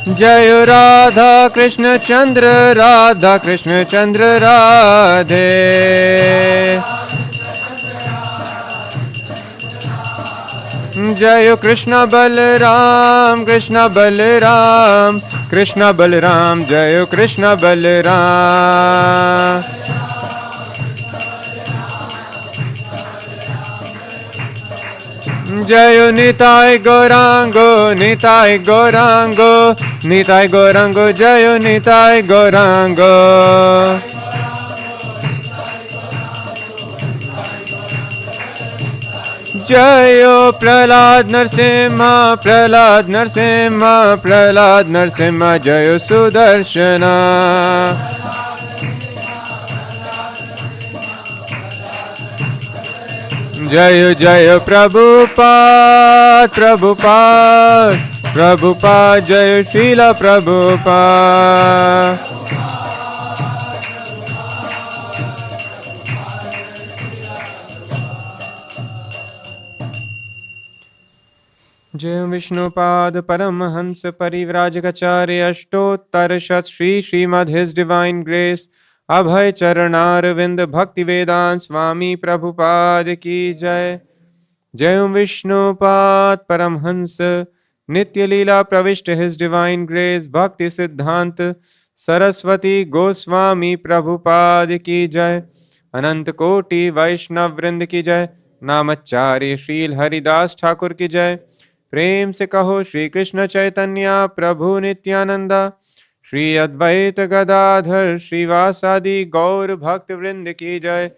जय राधा कृष्ण चंद्र राधे। जय कृष्ण बलराम कृष्ण बलराम कृष्ण बलराम जय कृष्ण बलराम। जय निताय गौरांगो निताय गौरांगो निताय गौरांगो जय निताय गौरांगो। जय प्रहलाद नरसिम्हा प्रहलाद नरसिम्हा प्रहलाद नरसिम्हा जय सुदर्शना। जय जय प्रभुपाद प्रभुपाद प्रभुपाद जय श्रील प्रभुपाद। जय विष्णुपाद परमहंस परिव्राजकाचार्य अष्टोत्तर शत Shri Shrimad his divine grace Abhay Charanaravinda Bhakti Vedanta स्वामी प्रभुपाद की जय। जय विष्णुपाद परमहंस नित्य लीला प्रविष्ट हिज डिवाइन ग्रेस भक्ति सिद्धांत सरस्वती गोस्वामी प्रभुपाद की जय। अनंत कोटि वैष्णव वृंद की जय। नामचार्य श्रील हरिदास ठाकुर की जय। प्रेम से कहो श्री कृष्ण चैतन्य प्रभु नित्यानंदा श्री अद्वैत गदाधर श्रीवासादि गौर भक्त वृंद की जय।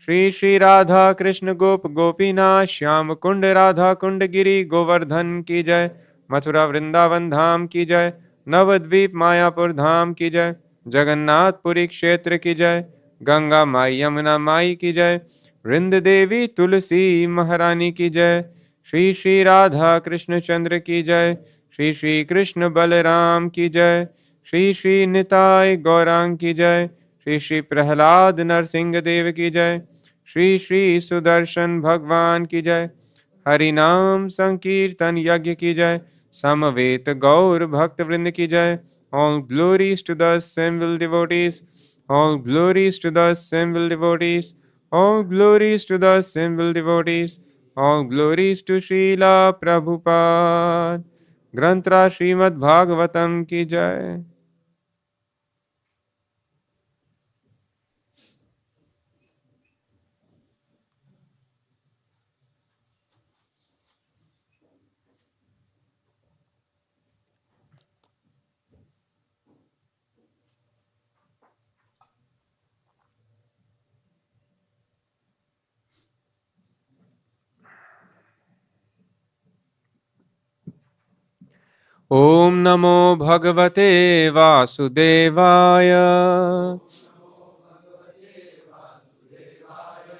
श्री श्री राधा कृष्ण गोप गोपीनाथ श्याम कुंड राधा कुंड गिरी गोवर्धन की जय। मथुरा वृंदावन धाम की जय। नवद्वीप मायापुर धाम की जय। जगन्नाथपुरी क्षेत्र की जय। गंगा माई यमुना माई की जय। वृंद देवी तुलसी महारानी की जय। श्री श्री राधा कृष्ण चंद्र की जय। श्री श्री कृष्ण बलराम की जय। श्री श्री निताय गौरांग की जय। श्री श्री प्रहलाद नरसिंह देव की जय। श्री श्री सुदर्शन भगवान की जय। हरि नाम संकीर्तन यज्ञ की जय। समवेत गौर भक्त वृंद की जय। All glories to the assembled devotees, all glories to the assembled devotees, all glories to the assembled devotees, all glories to Srila Prabhupada। ग्रंथरा श्रीमद् भागवतम की जय। ओम नमो भगवते वासुदेवाय।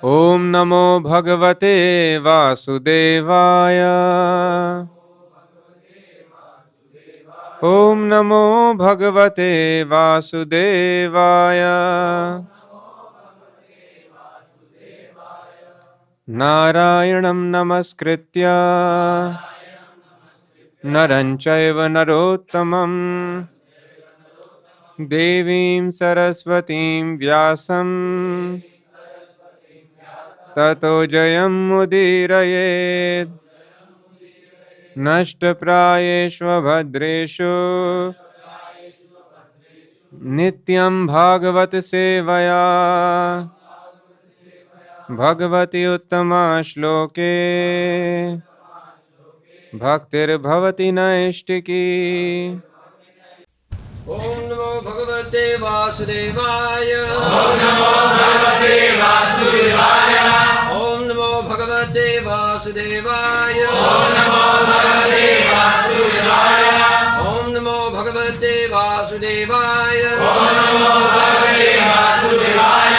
ओम नमो भगवते वासुदेवाय। ओम नमो भगवते वासुदेवाय। नारायणं नमस्कृत्य नरं चैव नरोत्तमं देवीं सरस्वतीं व्यासं ततो जयमुदीरयेत्। नष्टप्रायेषु भद्रेषु नित्यं भागवत सेवया भगवति उत्तमा श्लोके भक्तिर्भवति नैष्टिकी। ओम नमो भगवते वासुदेवाय। ओम नमो भगवते वासुदेवाय। ओम नमो भगवते वासुदेवाय। ओम नमो भगवते वासुदेवाय। ओम नमो भगवते वासुदेवाय। ओम नमो भगवते वासुदेवाय।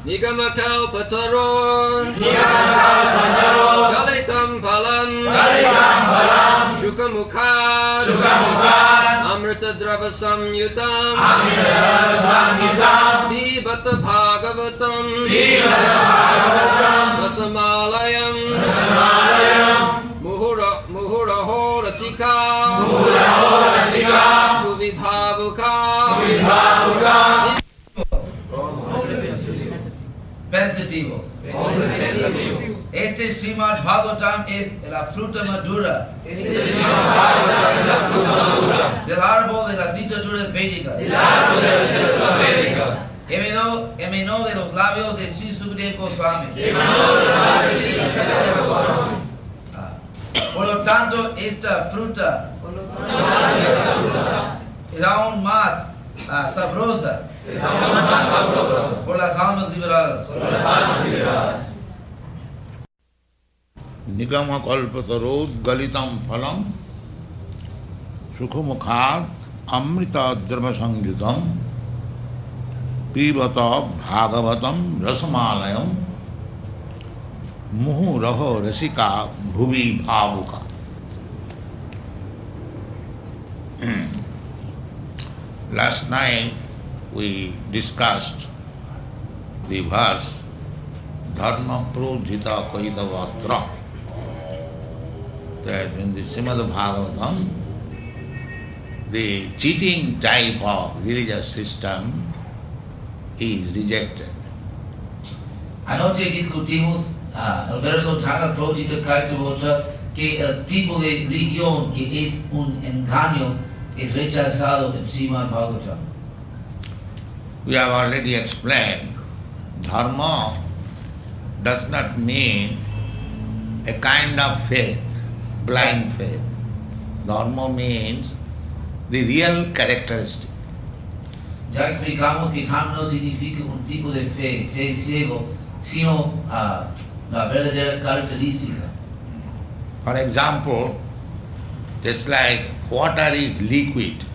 निगमकल्पतरो गलितं फलं शुकमुखात् अमृतद्रवसंयुतं पिबत भागवतं रसमालयं मुहुरहो रसिका Este Srimad Bhagavatam is la fruta madura. Del árbol de las literaturas védicas. Emanó de los labios de Sri Sukadeva Goswami. Por lo tanto, esta fruta es aún más sabrosa por las almas liberadas. Nigama kalpatarod galitam phalam sukhamukhat amrita drama sangyutam pivata bhagavatam rasamalayam muhu raho rasika bhuvi bhavuka. Last night we discussed the verse Dharma Prodhita Kaitavatra, that in the Srimad Bhagavatam the cheating type of religious system is rejected. Anoche discutimos el verso Dharma Prodhita Kaitavatra, que el tipo de religión que es un engaño es rechazado en Srimad Bhagavatam. We have already explained, Dharma does not mean a kind of faith, blind faith. Dharma means the real characteristic. Ya explicamos que Dharma no significa un tipo de fe ciego, sino la verdadera característica. For example, just like water is liquid,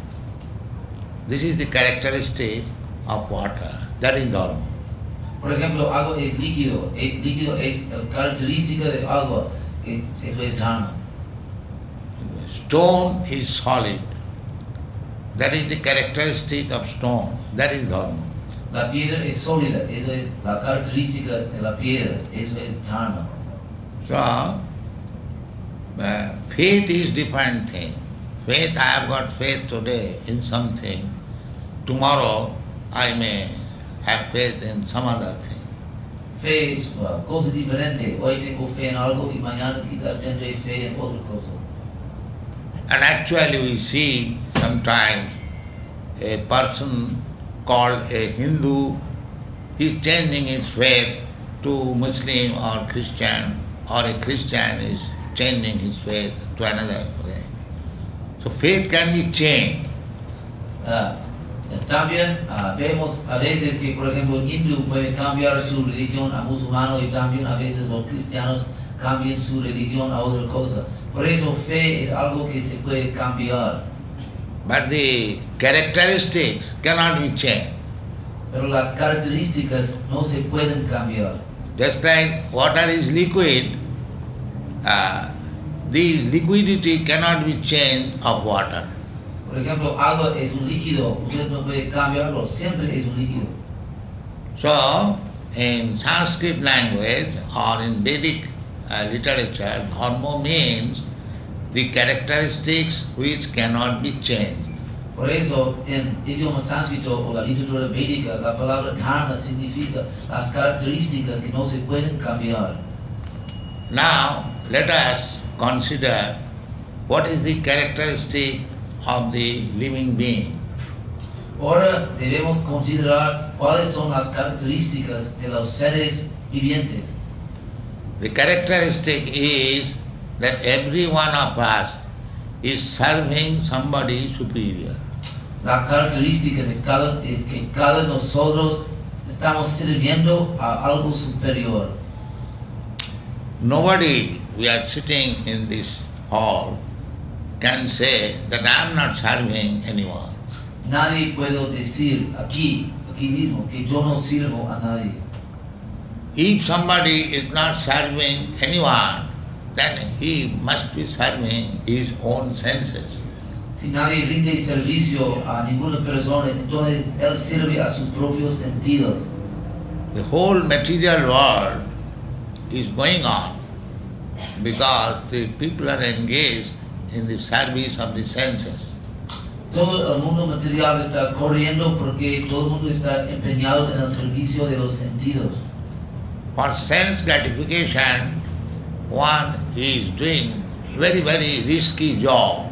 this is the characteristic of water, that is Dharma. Por ejemplo, agua es líquido es la característica de agua, eso es Dharma. Stone is solid, that is the characteristic of stone, that is Dharma. La piedra es sólida, eso es la característica de la piedra, eso es Dharma. So, faith is different thing. Faith, I have got faith today in something. Tomorrow I may have faith in some other thing. Fe es una cosa diferente. Hoy tengo fe en algo y mañana quizás tendré fe en otra cosa. And actually we see sometimes a person called a Hindu, he is changing his faith to Muslim or Christian, or a Christian is changing his faith to another way. So faith can be changed. También vemos a veces que, por ejemplo, el hindú puede cambiar su religión a musulmano y también a veces los cristianos cambian su religión a otra cosa. Por eso fe es algo que se puede cambiar. But the characteristics cannot be changed. Pero las características no se pueden cambiar. Just like water is liquid, the liquidity cannot be changed of water. Por ejemplo, agua es un líquido, usted no puede cambiarlo, siempre es un líquido. So, in Sanskrit language or in Vedic literature, dharma means the characteristics which cannot be changed. Por eso, en idioma sánscrito o la literatura védica, la palabra dharma significa las características que no se pueden cambiar. Now, let us consider what is the characteristic of the living being. Ahora debemos considerar cuáles son las características de los seres vivientes. The characteristic is that every one of us is serving somebody superior. La característica de es que cada de nosotros estamos sirviendo a algo superior. Nobody, we are sitting in this hall, can say that I am not serving anyone. Nadie puede decir aquí mismo, que yo no sirvo a nadie. If somebody is not serving anyone, then he must be serving his own senses. Si nadie rinde servicio a ninguna persona, entonces él sirve a sus propios sentidos. The whole material world is going on because the people are engaged in the service of the senses. Todo el mundo material está corriendo porque todo el mundo está empeñado en el servicio de los sentidos. For sense gratification, one is doing very, very risky job.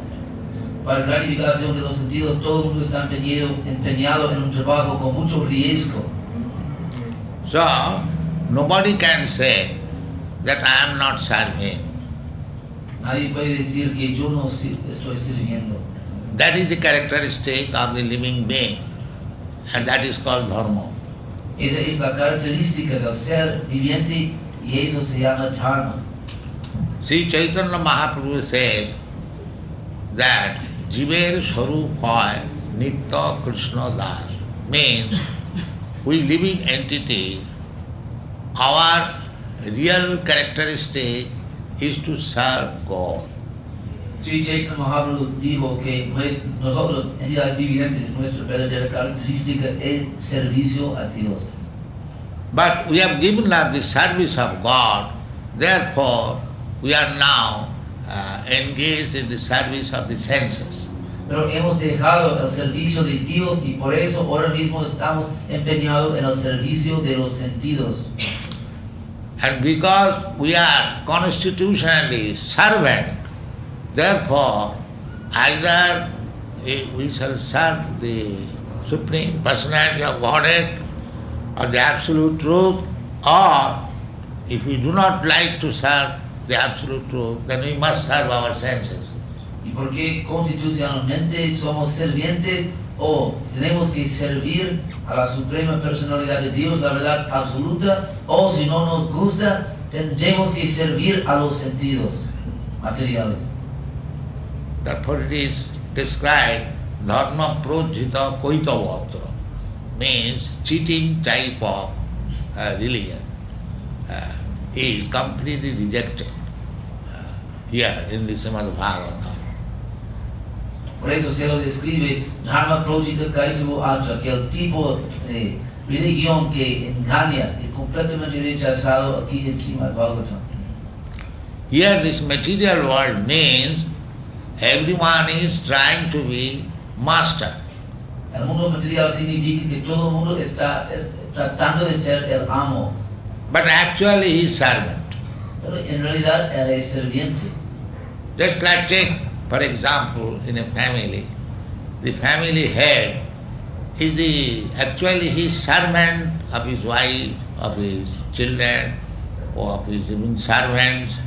Para clarificación de los sentidos, todo el mundo está empeñado en un trabajo con mucho riesgo. So, nobody can say that I am not serving. Nadie puede decir que yo no estoy sirviendo. That is the characteristic of the living being, and that is called dharma. Esa es la característica del ser viviente y eso se llama dharma. Sri Chaitanya Mahaprabhu said that Jiver Sarup hoy Nitya Krishna Das, means we living entities, our real characteristic is to serve God. Sri Chaitanya Mahaprabhu dijo que nosotros, entidades vivientes, nuestra verdadera característica es servicio a Dios. But we have given up the service of God, therefore we are now engaged in the service of the senses. Pero hemos dejado el servicio de Dios y por eso ahora mismo estamos empeñados en el servicio de los sentidos. And because we are constitutionally servant, therefore either we shall serve the Supreme Personality of Godhead or the Absolute Truth, or if we do not like to serve the Absolute Truth, then we must serve our senses. Y porque constitucionalmente somos servientes o tenemos que servir a la Suprema Personalidad de Dios, la verdad absoluta, o si no nos gusta, tendremos que servir a los sentidos materiales. Therefore it is described dharma projita koitavatra, means cheating type of religion is completely rejected here in the Srimad Bhagavatam. Por eso se lo describe Dharma Projita Kaitavo Atra, que el tipo de religión que engaña es completamente rechazado aquí en Srimad Bhagavatam. Here this material world means everyone is trying to be master. El mundo material significa que todo el mundo está tratando de ser el amo, But actually he is servant. pero en realidad él es serviente. Just like take, for example, in a family, the family head is actually his servant of his wife, of his children, or of his even servants.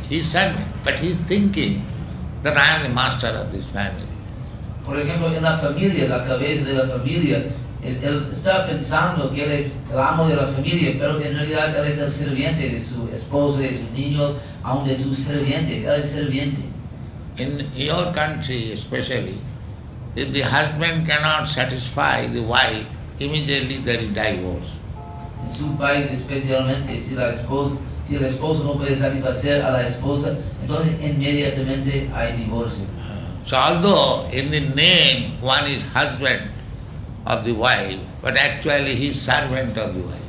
He is servant, but he is thinking that I am the master of this family. Por ejemplo, en la familia, la cabeza de la familia, él está pensando que él es el amo de la familia, pero en realidad él es el serviente de su esposo, de sus niños, aun de sus servientes, él es serviente. In your country especially, if the husband cannot satisfy the wife, immediately there is divorce. En su país especialmente, si el esposo no puede satisfacer a la esposa, entonces inmediatamente hay divorcio. So although in the name one is husband of the wife, but actually he is servant of the wife.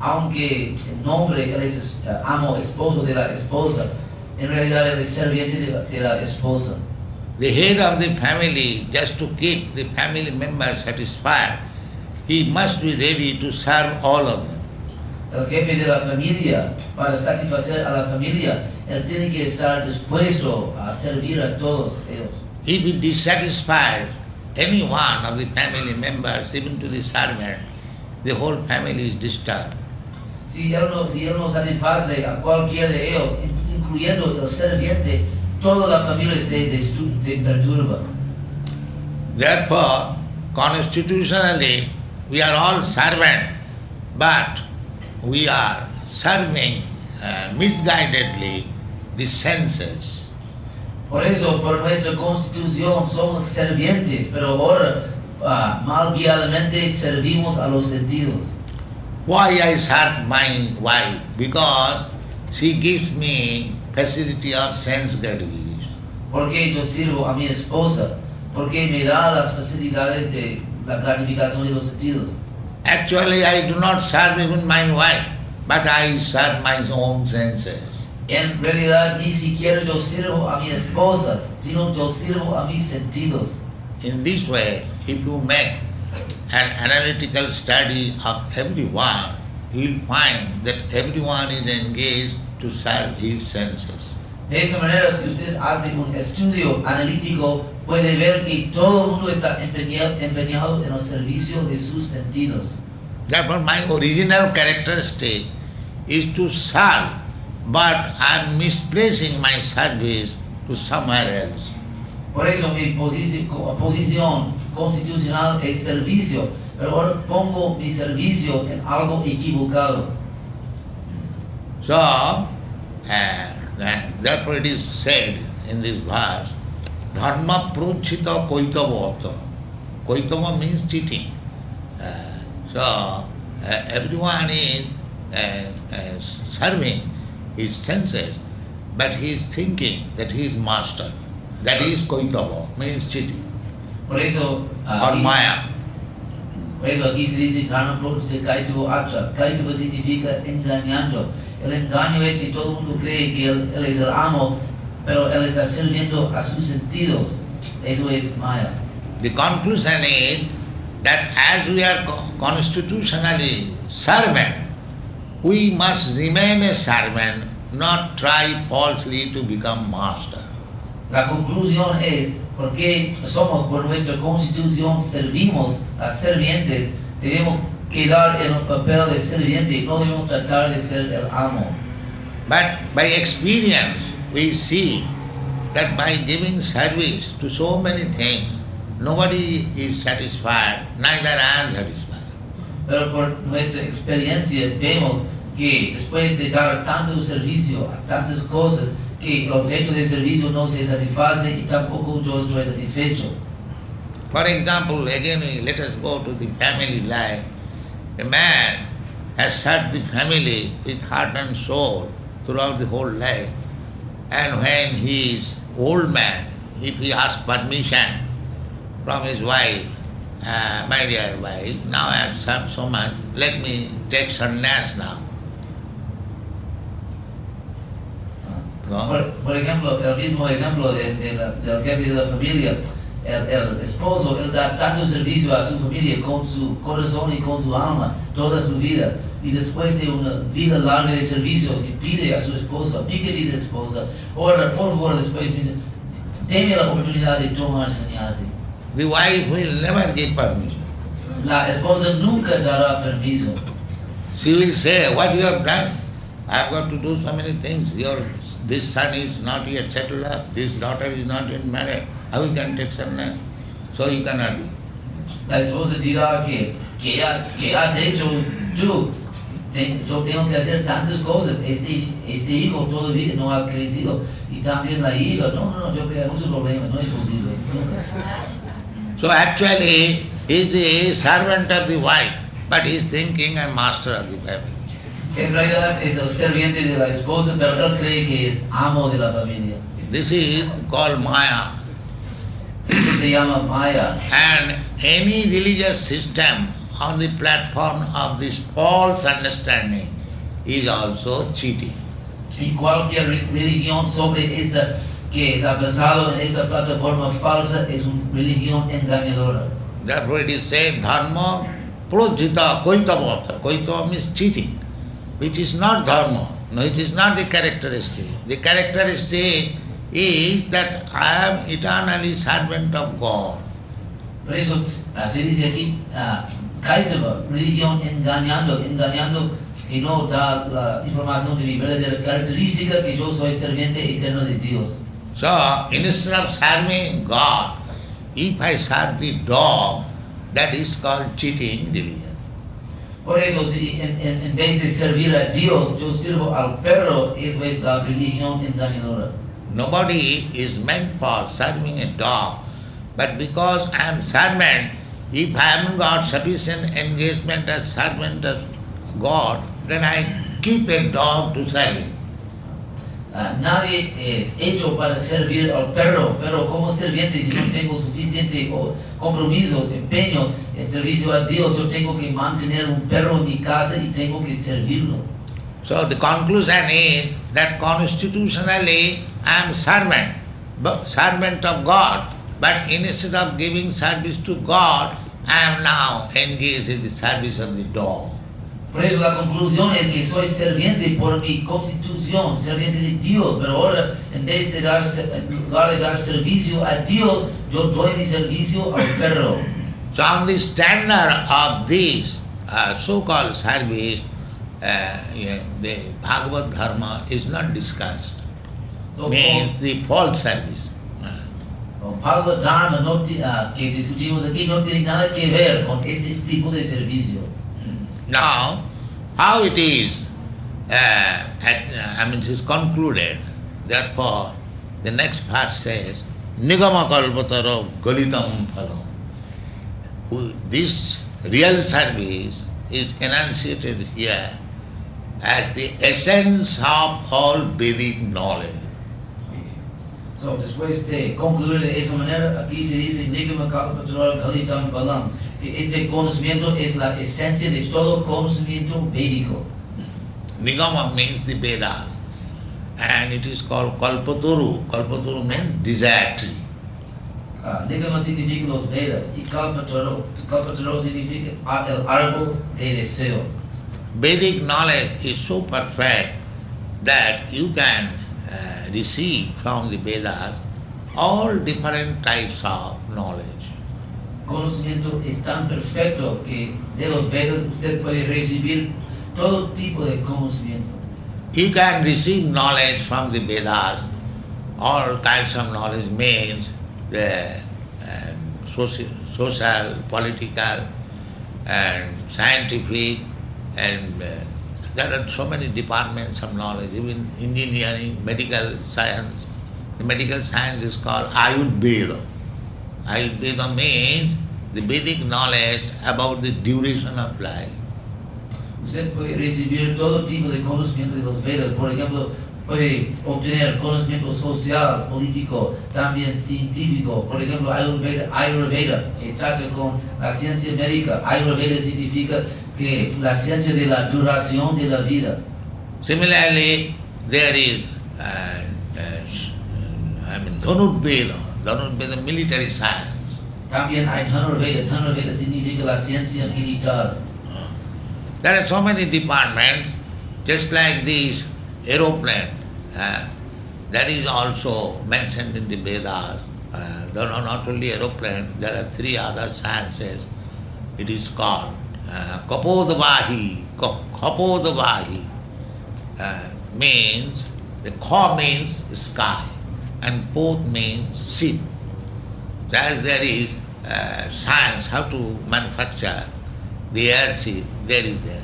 Aunque en nombre él es amo, esposo de la esposa, en realidad él es serviente de la esposa. The head of the family, just to keep the family members satisfied, he must be ready to serve all of them. El jefe de la familia, para satisfacer a la familia, él tiene que estar dispuesto a servir a todos ellos. If he dissatisfies any one of the family members, even to the servant, the whole family is disturbed. Si él no satisface a cualquiera de ellos, incluyendo el serviente, toda la familia se perturba. Therefore, constitutionally, we are all servants, but we are serving misguidedly the senses. Por eso, por nuestra constitución somos servientes, pero ahora mal guiadamente servimos a los sentidos. Why I serve my wife? Because she gives me facility of sense gratification. ¿Por qué yo sirvo a mi esposa? Porque me da las facilidades de la gratificación de los sentidos. Actually, I do not serve even my wife, but I serve my own senses. En realidad ni siquiera yo sirvo a mi esposa, sino yo sirvo a mis sentidos. In this way, if you make an analytical study of everyone, you will find that everyone is engaged to serve his senses. De esa manera, si usted hace un estudio analítico, puede ver que todo el mundo está empeñado en el servicio de sus sentidos. Therefore, my original characteristic is to serve, but I am misplacing my service to somewhere else. Por eso mi posición constitucional es servicio, pero ahora pongo mi servicio en algo equivocado. So, therefore it is said in this verse, dharma prochita koitava. Koitava means cheating. So, everyone is serving his senses, but he is thinking that he is master. That is koitava, means cheating. Por eso, Or maya. por eso aquí se dice dharma prochita kaitava. Kaitava significa engañando. El engaño es que todo el mundo cree que él es el amo, pero él está sirviendo a sus sentidos. Eso es maya. The conclusion is that as we are constitutionally servant, we must remain a servant, not try falsely to become master. La conclusión es, porque somos por nuestra constitución servimos a servientes, debemos quedar en el papel de serviente, no debemos tratar de ser el amo. But by experience, we see that by giving service to so many things, nobody is satisfied, neither I am satisfied. Pero por nuestra experiencia vemos que después de dar tanto servicio a tantas cosas, que el objeto de servicio no se satisface y tampoco yo estoy satisfecho. For example, again let us go to the family life. A man has served the family with heart and soul throughout the whole life. And when he is old man, if he asks permission from his wife, my dear wife, now I have served so much, let me take sannyas now. No? Por ejemplo, el mismo ejemplo del jefe de la familia, el esposo, él da tanto servicio a su familia con su corazón y con su alma toda su vida. Y después de una vida larga de servicios, y pide a su esposa, mi querida esposa, ora por favor después, deme la oportunidad de tomar sannyasi. The wife will never give permission. La esposa nunca dará permiso. She will say, what you have done? I have got to do so many things. This son is not yet settled up, this daughter is not yet married. How you can take sannyas? So you cannot do. La esposa dirá que has hecho tú. Yo tengo que hacer tantas cosas. Este hijo todavía no ha crecido. Y también la hija. No, yo creo muchos problemas. No es posible. So actually, he is the servant of the wife, but he is thinking I'm master of the family. En realidad es el serviente de la esposa, pero él cree que es amo de la familia. This is called Maya. Esto se llama Maya. And any religious system on the platform of this false understanding is also cheating. Y cualquier religión sobre esta que está basado en esta plataforma falsa es una religión engañadora. Therefore it is said, dharma projita koitava. Koitava means cheating, which is not dharma. No, it is not the characteristic. The characteristic is that I am eternally servant of God. Por eso se dice aquí, Kaitava, religión engañando que no da la información de mi verdadera característica, que yo soy serviente eterno de Dios. So, instead of serving God, if I serve the dog, that is called cheating religion. Por eso, si en vez de servir a Dios, yo sirvo al perro, eso es la religión engañadora. Nobody is meant for serving a dog, but because I am servant, if I haven't got sufficient engagement as servant of God, then I keep a dog to serve him. Nadie es hecho para servir al perro, pero como serviente, si no tengo suficiente compromiso, empeño en servicio a Dios, yo tengo que mantener un perro en mi casa y tengo que servirlo. So the conclusion is that constitutionally I am servant of God, but instead of giving service to God, I am now engaged in the service of the dog. Por eso la conclusión es que soy serviente por mi constitución, serviente de Dios, pero ahora en vez de en lugar de dar servicio a Dios, yo doy mi servicio al perro. So on the standard of this so-called service, the Bhagavad Dharma is not discussed. So, Means the false service. Bhagavad Dharma que discutimos aquí no tiene nada que ver con este tipo de servicio. Now, how it is, it is concluded. Therefore, the next verse says, Nigama kalpataro galitam phalam. This real service is enunciated here as the essence of all Vedic knowledge. So, después de concluir de esa manera, aquí se dice Nigama kalpataro galitam phalam. Este conocimiento es la esencia de todo conocimiento védico. Nigama means the Vedas, and it is called Kalpataru. Kalpataru means desire tree. Nigama significa los Vedas y Kalpataru significa el árbol de deseo. Vedic knowledge is so perfect that you can receive from the Vedas all different types of knowledge. Conocimiento es tan perfecto que de los Vedas usted puede recibir todo tipo de conocimiento. You can receive knowledge from the Vedas. All kinds of knowledge means the social, political, and scientific, and there are so many departments of knowledge, even engineering, medical science. The medical science is called ayodhya. Ayurveda means the Vedic knowledge about the duration of life. Usted puede recibir todo tipo de conocimiento de los Vedas. Por ejemplo, puede obtener conocimiento social, político, también científico. Por ejemplo, Ayurveda, que trata con la ciencia médica. Ayurveda significa que la ciencia de la duración de la vida. Similarly, there is Dhanurveda. Dhanurveda, military science. También hay Dhanurveda. Dhanurveda significa la ciencia militar. There are so many departments, just like this aeroplane. That is also mentioned in the Vedas. There are not only aeroplane, there are three other sciences. It is called Kapodavahi. Kapodavahi means, the Ka means sky and Pod means ship. As there is science how to manufacture the airship, there is there.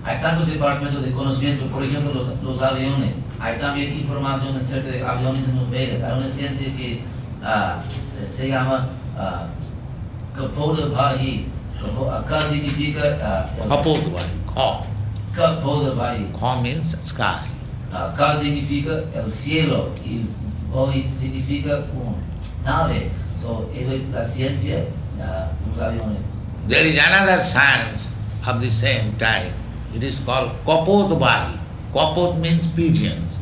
Hay tantos departamentos de conocimiento, por ejemplo, los aviones. Hay también información acerca de aviones en los Vedas. Hay una ciencia que se llama Kapodavahi. Ka significa Kapodavahi, Ka. Kapodavahi. Ka means sky. Ka significa el cielo y Vahi significa nave. So, eso es la ciencia de los aviones. There is another science of the same type. It is called Kapodavahi. Kapod means pigeons.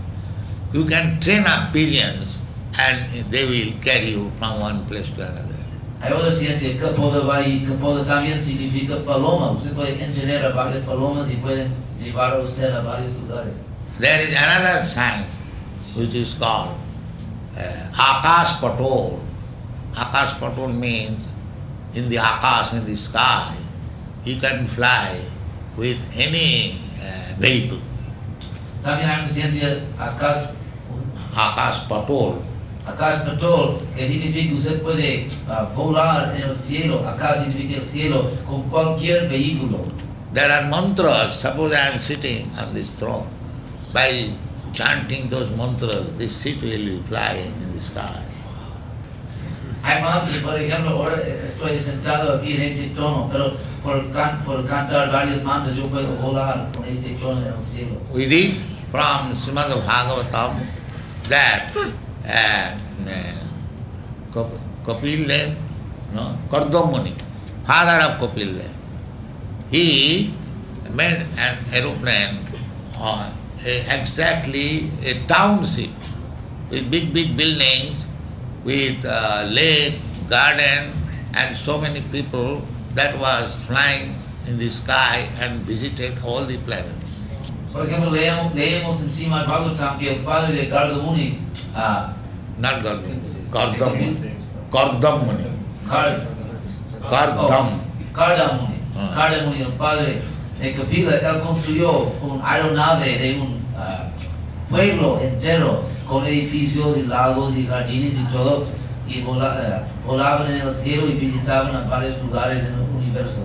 You can train up pigeons and they will carry you from one place to another. Hay otra ciencia, Kapodavahi. Kapoda también significa paloma. Usted puede entrenar a varias palomas y pueden llevar a usted a varios lugares. There is another science which is called Akash Patol. Akash Patol means in the Akash, in the sky, you can fly with any vehicle. También hay una ciencia, Akash Patol. Akash Patol, que significa que usted puede volar en el cielo. Akash significa el cielo con cualquier vehículo. There are mantras. Suppose I am sitting on this throne. By chanting those mantras, this seat will be flying in the sky. Hay mantras, por ejemplo, ahora estoy sentado aquí en este trono, pero por cantar varios mantras yo puedo volar con este trono en el cielo. We read from Srimad Bhagavatam that Kapil Dev, Kardamuni, father of Kapil Dev, he made an aeroplane, exactly a township with big buildings, with lake, garden, and so many people that was flying in the sky and visited all the planets. Por ejemplo, leemos en Srimad Bhagavatam que el padre de Garga Muni, Not Gardam, Kardam Muni. Garda Muni, el padre de Kapila, él construyó una aeronave de un pueblo entero con edificios y lagos y jardines y todo, y volaban en el cielo y visitaban a varios lugares en el universo.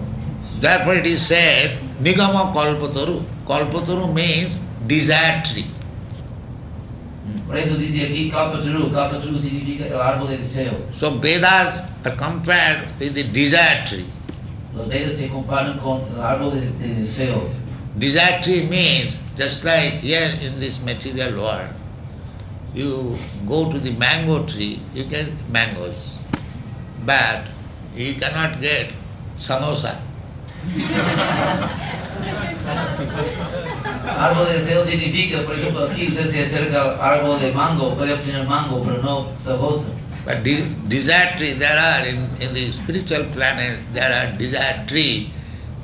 Therefore it is said, Nigama Kalpataru. Kalpataru means desire tree. Por eso dice aquí Kalpataru significa el árbol de deseo. So Vedas are compared with the desire tree. Los Vedas se comparan con el árbol de deseo. Desire tree means, just like here in this material world, you go to the mango tree, you get mangoes, but you cannot get samosa. Árbol de deseo significa, por ejemplo, aquí usted se acerca al árbol de mango, puede obtener mango, pero no sabosa. But desire tree, there are in the spiritual planet, there are desire tree.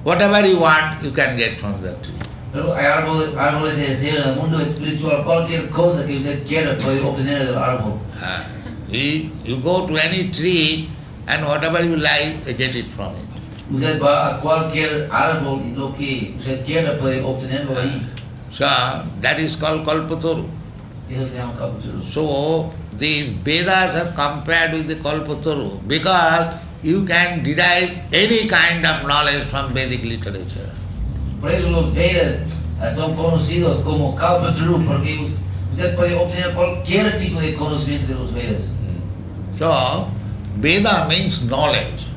Whatever you want, you can get from that tree. Pero hay árboles de deseo en el mundo espiritual, cualquier cosa que usted quiera puede obtener del árbol. You go to any tree and whatever you like, you get it from it. Usted va a cualquier árbol y lo que usted quiera puede obtenerlo ahí. So that is called Kalpataru. Eso se llama Kalpataru. So these Vedas are compared with the Kalpataru because you can derive any kind of knowledge from Vedic literature. Por eso los Vedas son conocidos como Kalpataru, porque usted puede obtener cualquier tipo de conocimiento de los Vedas. So Veda means knowledge.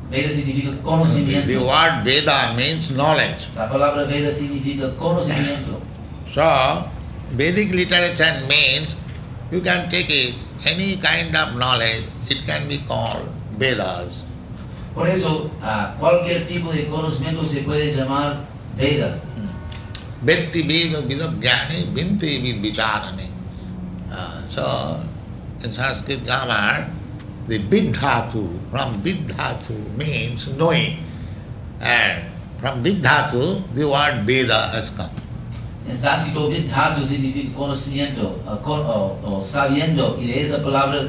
Veda significa conocimiento. The word Veda means knowledge. La palabra Veda significa conocimiento. So Vedic literature means you can take it, any kind of knowledge, it can be called Vedas. Por eso, cualquier tipo de conocimiento se puede llamar Veda. Vetti Veda Vidagyani Vinti Vid Vicharani. So in Sanskrit grammar, the Vidhatu, from Vidhatu means knowing. And from Vidhatu, the word Veda has come. En sánscrito, vidhatu significa conocimiento o sabiendo, y de esa palabra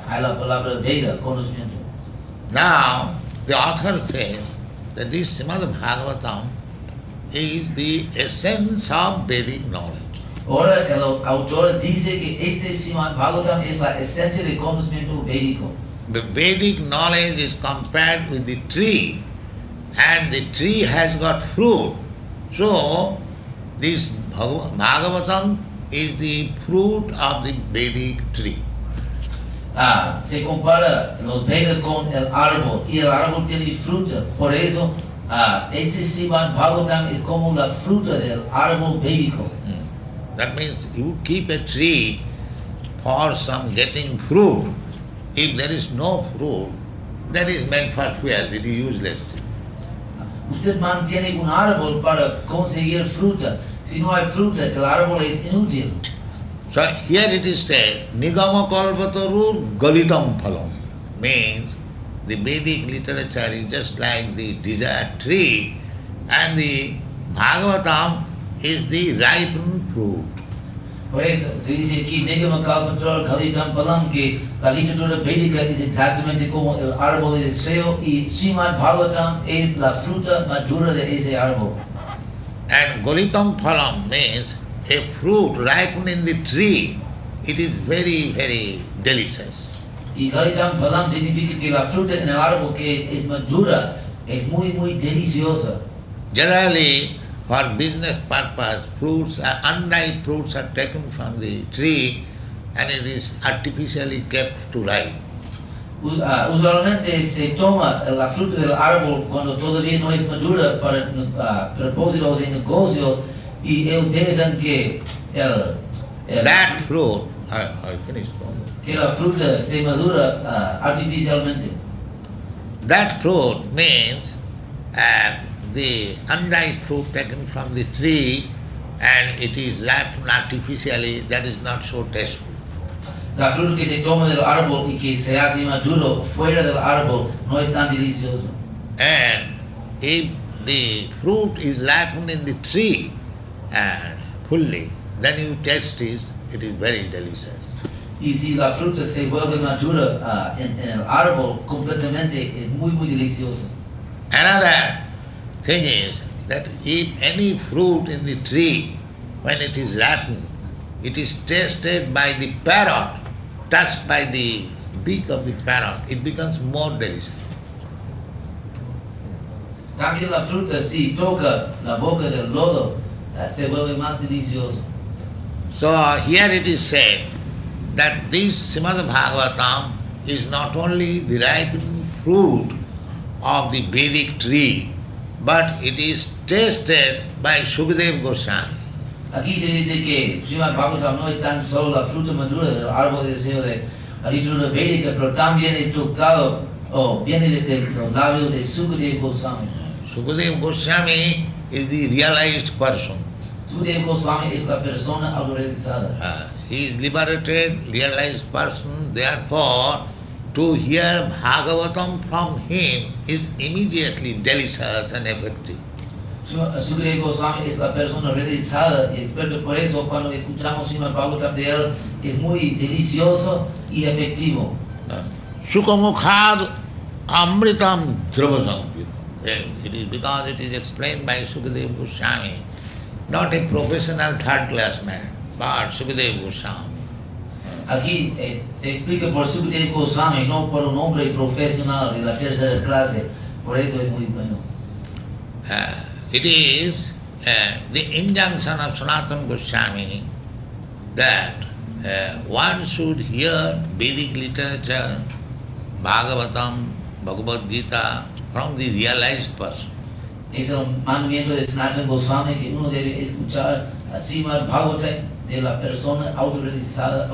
hay la palabra Veda, conocimiento. Now, the author says that this Srimad Bhagavatam is the essence of Vedic knowledge. Ahora el autor dice que este Srimad Bhagavatam es la esencia del conocimiento védico. The Vedic knowledge is compared with the tree, and the tree has got fruit. So, this Bhagavatam is the fruit of the Vedic tree. Se compara los Vedas con el árbol, y el árbol tiene fruta. Por eso, este Srimad Bhagavatam es como la fruta del árbol védico. That means you keep a tree for some getting fruit. If there is no fruit, that is meant for fuel, it is useless. Usted mantiene un árbol para conseguir fruta. Si no hay fruta, el árbol es inútil. So here it is said, Nigama Kalpatarur Galitam Phalam, means the Vedic literature is just like the desired tree, and the Bhagavatam is the ripened fruit. Por eso se dice aquí, Nigama Kalpatarur Galitam Phalam, que la literatura védica es exactamente como el árbol de deseo, y Srimad Bhagavatam es la fruta madura de ese árbol. And Galitam Phalam means a fruit ripened in the tree. It is very, very delicious. Y Galitam Phalam significa que la fruta en el árbol que es madura es muy, muy deliciosa. Generally, for business purpose, unripe fruits are taken from the tree and it is artificially kept to ripe. Usualmente se toma la fruta del árbol cuando todavía no es madura para propósitos de negocio, y ellos dejan que That fruit, I finished. que la fruta se madura artificialmente. That fruit means the unripe fruit taken from the tree and it is ripened artificially, that is not so tasteful. La fruta que se toma del árbol y que se hace maduro fuera del árbol no es tan delicioso. And if the fruit is ripened in the tree and fully, then you taste it, it is very delicious. Y si la fruta se vuelve madura en el árbol completamente, es muy, muy delicioso. Another thing is that if any fruit in the tree, when it is ripened, it is tasted by the parrot, touched by the beak of the parrot, it becomes more delicious. También la fruta, si toca la boca del lodo, se vuelve más delicioso. So here it is said that this Srimad Bhagavatam is not only the ripened fruit of the Vedic tree, but it is tasted by Sukadeva Goswami. Aquí se dice que Srimad Bhagavatam no es tan solo la fruta madura del árbol de deseo de la literatura védica, pero también es tocado o viene de los labios de Sukadeva Goswami. Sukadeva Goswami is the realized person. Sukadeva Goswami es la persona autorrealizada. He is liberated, realized person, therefore to hear Bhagavatam from him is immediately delicious and effective. Sukadeva Goswami es la persona realizada y experto, por eso cuando escuchamos Srimad Bhagavatam de él es muy delicioso y efectivo. Sukamukhad amritam dhravasankita. It is because it is explained by Sukadeva Goswami, not a professional third class man, but Sukadeva Goswami. Aquí se explica por Sukadeva Goswami, no por un hombre profesional de la tercera clase, por eso es muy bueno. It is the injunction of Sanatana Goswami that one should hear Vedic literature, Bhagavatam, Bhagavad Gita from the realized person. Es el mandamiento de Sanatana Goswami que uno debe escuchar a Srimad Bhagavatam de la persona autorizada.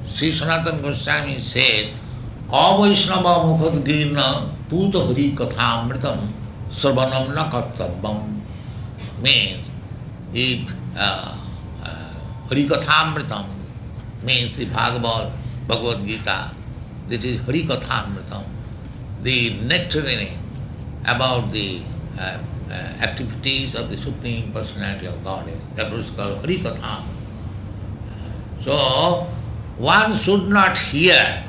Sri Sanatana Goswami says, Avaishnava mukhat girna puta hari kathamritam sarvanam na kartabam. Means, if hari kathamritam means the Bhagavad Gita, this is hari kathamritam, the nectarine about the activities of the Supreme Personality of Godhead. That was called Hari Katha. So, one should not hear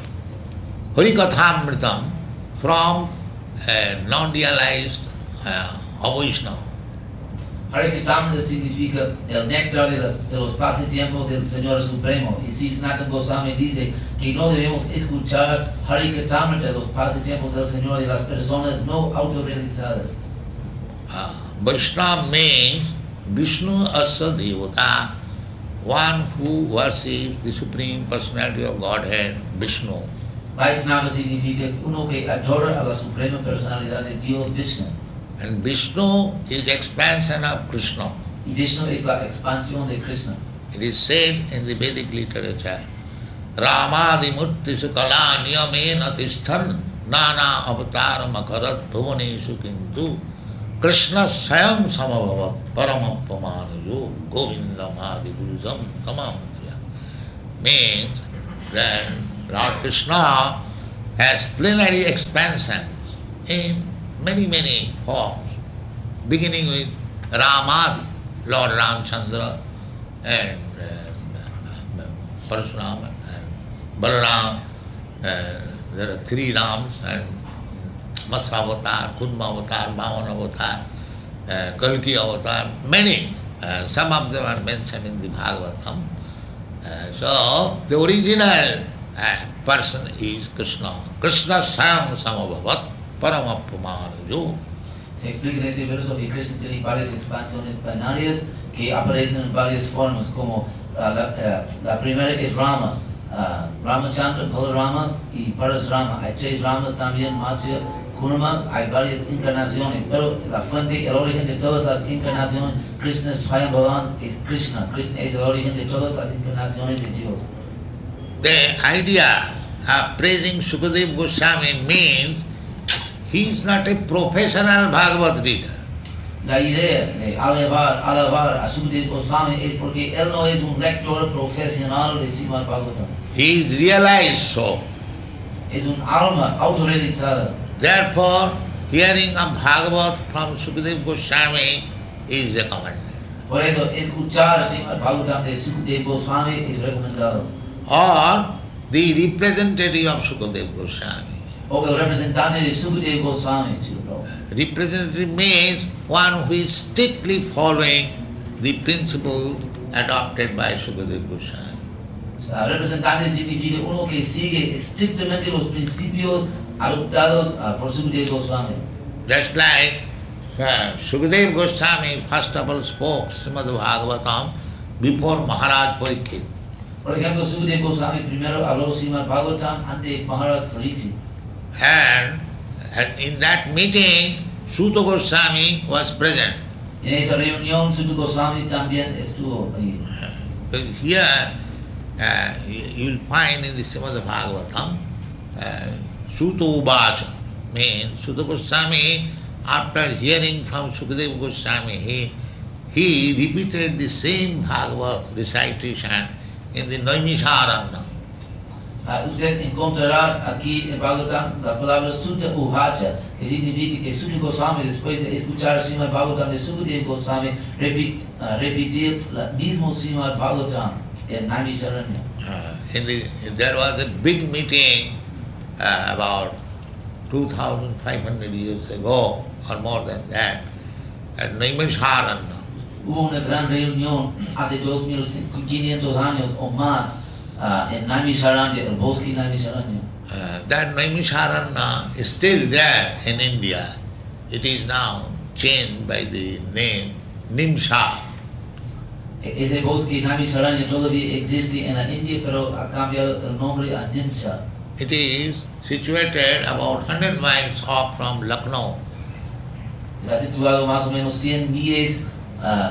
Hari Kathamritam from a non-realized Vaishnava. Harikatamrita significa el néctar de los pasatiempos del Señor Supremo. Y si Sanatana Goswami dice que no debemos escuchar Harikatamrita de los pasatiempos del Señor de las personas no autorrealizadas. Vaishnava means Vishnu Asa Devata, one who worships the Supreme Personality of Godhead, Vishnu. Vaishnava significa uno que adora a la Suprema Personalidad de Dios Vishnu. And Vishnu is expansion of Krishna. Y Vishnu es la expansión de Krishna. It is said in the Vedic literature, Ramadimurti sukala niyamena tishthan nana avataram akarat bhuvaneshu kintu Krishna sayam samabhava paramapamanayo govindam adipurusam tamam. Means that Lord Krishna has plenary expansions in many forms, beginning with Ramadi, Lord Ramchandra, and Parashurama, and Balaram. There are three Rams, and Matsya Avatar, Kurma Avatar, Bhavan Avatar, Kalki Avatar, many. Some of them are mentioned in the Bhagavatam. So, the original person is Krishna. Krishna Sayam Samabhavat Paramapamanayo. Se explica en ese verso que Krishna tiene varias expansiones binarias que aparecen en varias formas, como la primera es Rama, Ramachandra, Balarama y Parasrama. Hay tres Ramas también, Matsya, Kurma, hay varias encarnaciones, pero la fuente, el origen de todas las encarnaciones, Krishna Swayam Bhavan, es Krishna. Krishna es el origen de todas las encarnaciones de Dios. The idea of praising Sukadeva Goswami means he is not a professional Bhagavad reader. La idea de alabar a Sukadeva Goswami es porque él no es un lector profesional de Srimad Bhagavatam. He is realized so. Es un alma autorrealizada. Therefore, hearing of Bhagavat from Sukadeva Goswami is recommended. Por eso, escuchar Srimad Bhagavatam de Sukadeva Goswami es recomendado. Or the representative of Sukadeva Goswami. O el representante de Sukadeva Goswami, Srila Prabhupada. Representative means one who is strictly following the principle adopted by Sukadeva Goswami. Representante significa uno que sigue estrictamente los principios adoptados por Sukadeva Goswami. Just like Sukadeva Goswami first of all spoke Srimad Bhagavatam before Maharaj Parikshit. Por ejemplo, Sukadeva Goswami primero habló Srimad Bhagavatam ante Maharaj Parikshit. And in that meeting, Suta Goswami was present. En esa reunión, Sukadeva Goswami también estuvo ahí. Here you will find in the Srimad Bhagavatam, Suta Uvacha means Suta Goswami, after hearing from Sukadeva Goswami, he repeated the same Bhagavad recitation in the Naimisharanya. Usted encontrará aquí en Bhagavatam la palabra Sutta Uvacha, que significa que Sukadeva Goswami, después de escuchar Srimad Bhagavatam de Sukadeva Goswami, repetir el mismo Srimad Bhagavatam en Naimisharanya. There was a big meeting about 2,500 years ago, or more than that, at Naimisharanya. Hubo una gran reunión hace 2.500 años o más en Naimisharanya, el bosque Naimisharanya. That Naimisharanya is still there in India. It is now changed by the name Nimsha. Ese bosque Naimisharanya todavía existe en la India, pero ha cambiado el nombre a Nimsha. It is situated about 100 miles off from Lucknow. Está situado más o menos 100 millas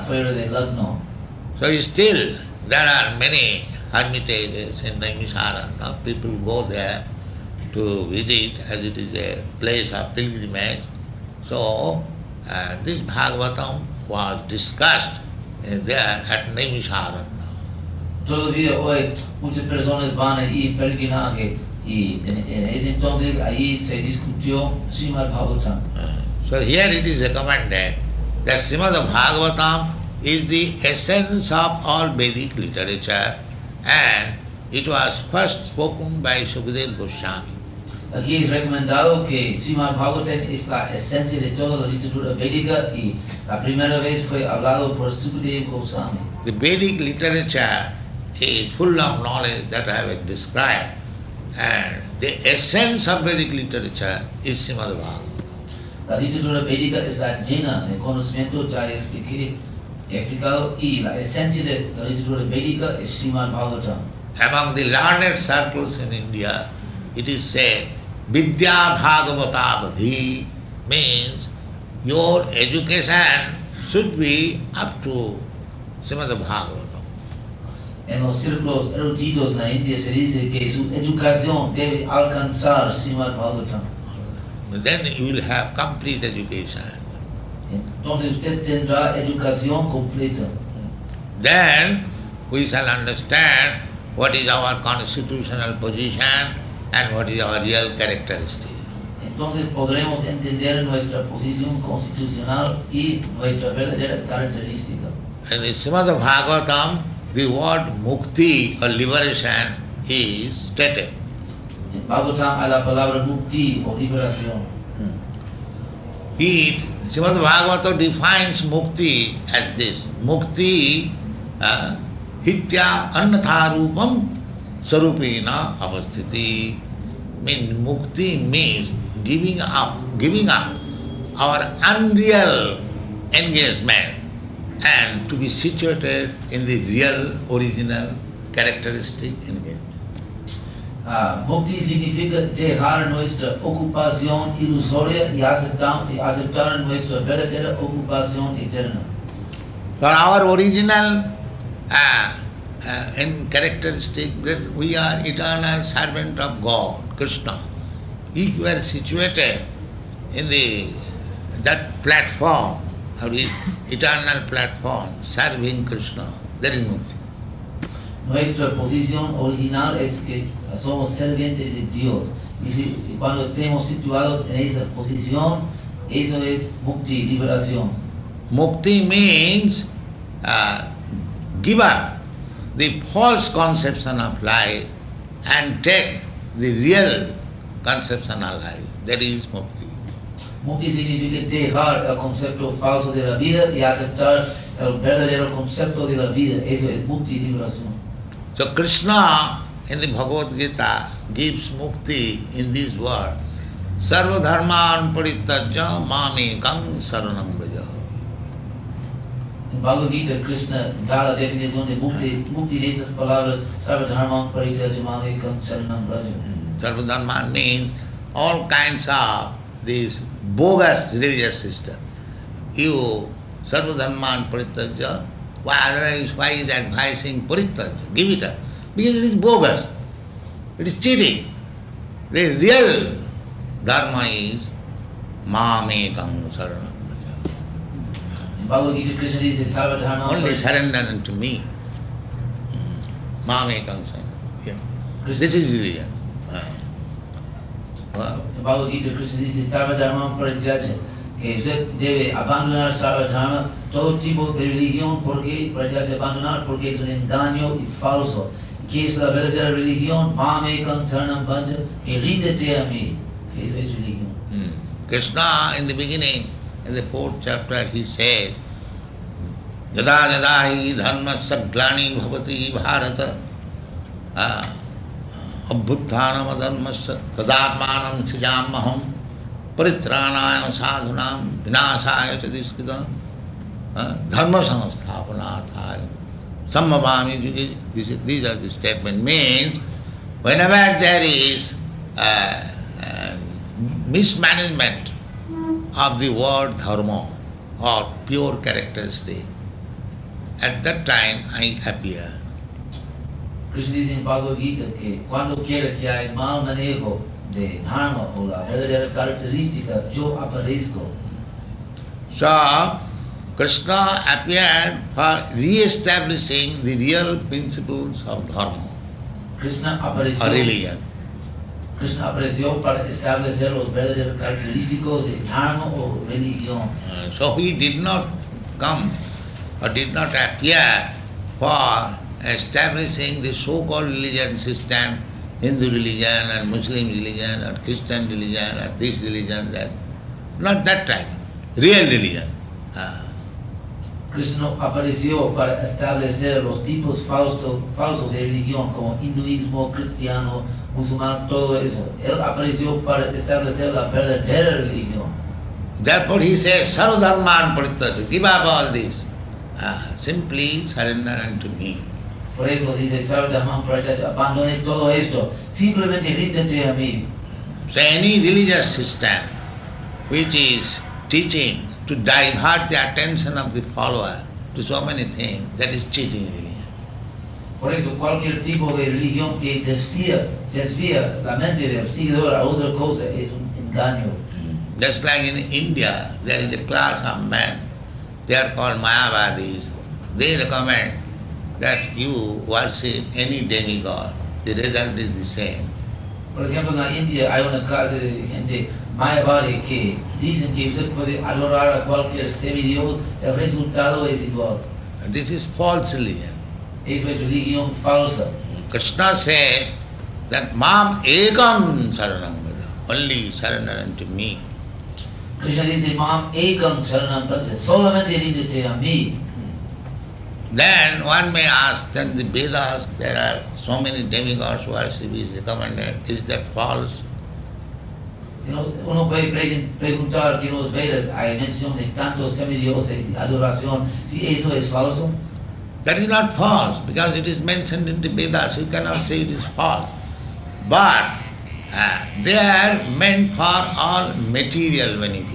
fuera de Lucknow. So still there are many hermitages in Naimisharanya. People go there to visit as it is a place of pilgrimage. So this Bhagavatam was discussed there at Naimisharanya. Todavía hoy muchas personas van allí peregrinaje y en ese entonces allí se discutió Srimad Bhagavatam. So here it is recommended that Srimad Bhagavatam is the essence of all Vedic literature, and it was first spoken by Sukadeva Goswami. Aquí es recomendado que Srimad Bhagavatam es la esencia de toda la literatura védica y la primera vez fue hablado por Sukadeva Goswami. The Vedic literature is full of knowledge that I have described, and the essence of Vedic literature is Srimad Bhagavatam. La literatura védica está llena de conocimiento, ya he explicado, y la esencia de la literatura védica es Srimad Bhagavatam. Among the learned circles in India, it is said, Vidya Bhagavata Vadhi means your education should be up to Srimad Bhagavatam. En los círculos eruditos en la India se dice que su educación debe alcanzar Srimad Bhagavatam. Then you will have complete education. Entonces usted tendrá educación completa. Then we shall understand what is our constitutional position and what is our real characteristic. Entonces podremos entender nuestra posición constitucional y nuestra verdadera característica. In the Srimad Bhagavatam, the word mukti or liberation is stated. En Bhagavatam hay la palabra mukti o liberación. Srimad Bhagavatam defines mukti as this. Mukti hitya annatha rupam sarupena avasthiti. Mukti means giving up our unreal engagement and to be situated in the real, original, characteristic engagement. Mukti significa dejar nuestra ocupación ilusoria y aceptar nuestra verdadera ocupación eterna. For our original and characteristic that we are eternal servant of God, Krishna. If you are situated in that platform, eternal platform, serving Krishna, there is mukti. Nuestra posición original es que somos sirvientes de Dios. Y cuando estemos situados en esa posición, Eso es mukti, liberación. Mukti means give up the false conception of life and take the real conception of life. That is mukti. Mukti significa dejar el concepto falso de la vida y aceptar el verdadero concepto de la vida. Eso es mukti, liberación. So Krishna in the Bhagavad Gita gives mukti in this word. Sarva dharman parityajya mamekam saranam vraja. En Bhagavad Gita, Krishna da la definición de mukti de esas palabras, sarva dharman parityajya mamekam saranam vraja. Sarva dharman means all kinds of this bogus religious system. You sarva dharman parityajya, why is advising parityajya? Give it up. Because it is bogus. It is cheating. The real dharma is mamekam saranam. En Bhagavad Gita, Krishna dice sarva dharma. Only surrender unto me. Mamekam saranam. Yeah. This is religion. En Bhagavad Gita, Krishna dice sarva dharma parityajya, que usted debe abandonar sarva dharma, todo tipo de religión, porque parityajya abandonar porque es un engaño y falso. Que es la verdadera religión, mamekam saranam vraja, que ríndete a mí. Eso es religión. Krishna in the beginning, in the 4th chapter, he says, Yada yada hi dharmasya glani bhavati bharata abhutthanam adharmasya tadatmanam srijamaham paritranaya sadhunam vinasaya chadiskritam dharma samasthapanarthaya sammavami yuge. These are the statements. Means, whenever there is mismanagement of the word dharma or pure characteristic, at that time I appear. Krishna dice en Bhagavad Gita que cuando quiera que hay mal manejo de dharma o la verdadera característica, yo aparezco. So, Krishna appeared for re-establishing the real principles of dharma Krishna or apareció. religion. Krishna apareció para establecer los verdaderos característicos de dharma o religión. So he did not come or did not appear for establishing the so-called religion system, Hindu religion and Muslim religion or Christian religion or this religion, that. Not that type. Real religion. Krishna apareció para establecer los tipos falsos de religión como hinduismo, cristiano, musulmán, todo eso. Él apareció para establecer la verdadera religión. Therefore he says, Sarvadharman parityajya, give up all this. Simply surrender unto me. Por eso dice, Sarvadharman parityajya, abandone todo esto, simplemente ríndete a mí. So any religious system which is teaching to divert the attention of the follower to so many things, that is cheating religion. Por eso cualquier tipo de religión que desvía la mente del seguidor a otra cosa es un engaño. Just like in India, there is a class of men, they are called Mayavadis. They recommend that you worship any demigod. The result is the same. Por ejemplo, en la India hay una clase de gente mayavadi que dicen que usted puede adorar a cualquier semidios, el resultado es igual. And this is false religion. Eso es religión falsa. Krishna says that Mam Ekam Saranam Vraja, only surrender unto me. Krishna dice, Mam ekam saranam vraja, solamente ríndete a mí. Then one may ask, then the Vedas, there are so many demigods worship is recommended. Is that false? Uno puede preguntar que en los Vedas hay mención de tantos semidioses y adoración, si eso es falso. That is not false, because it is mentioned in the Vedas. You cannot say it is false. But they are meant for all material benefit.